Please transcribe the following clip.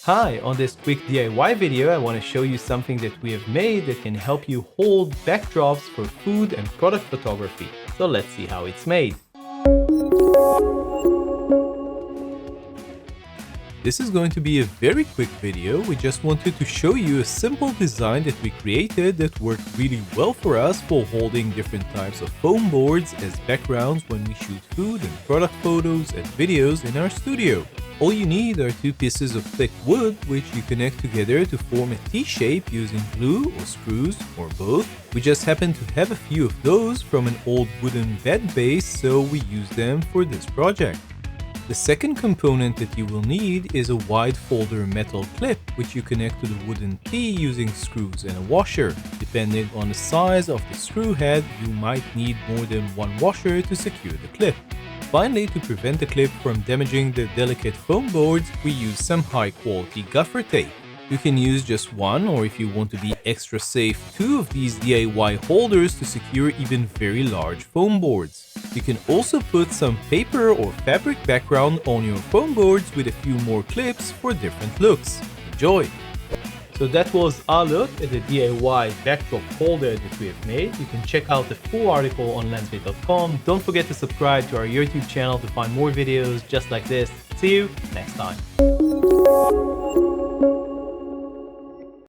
Hi, on this quick DIY video I want to show you something that we have made that can help you hold backdrops for food and product photography. So let's see how it's made. This is going to be a very quick video. We just wanted to show you a simple design that we created that worked really well for us for holding different types of foam boards as backgrounds when we shoot food and product photos and videos in our studio. All you need are two pieces of thick wood which you connect together to form a T-shape using glue or screws or both. We just happen to have a few of those from an old wooden bed base, so we use them for this project. The second component that you will need is a wide folder metal clip which you connect to the wooden T using screws and a washer. Depending on the size of the screw head, you might need more than one washer to secure the clip. Finally, to prevent the clip from damaging the delicate foam boards, we use some high-quality gaffer tape. You can use just one, or if you want to be extra safe, two of these DIY holders to secure even very large foam boards. You can also put some paper or fabric background on your foam boards with a few more clips for different looks. Enjoy! So that was our look at the DIY backdrop holder that we have made. You can check out the full article on LensVid.com. Don't forget to subscribe to our YouTube channel to find more videos just like this. See you next time.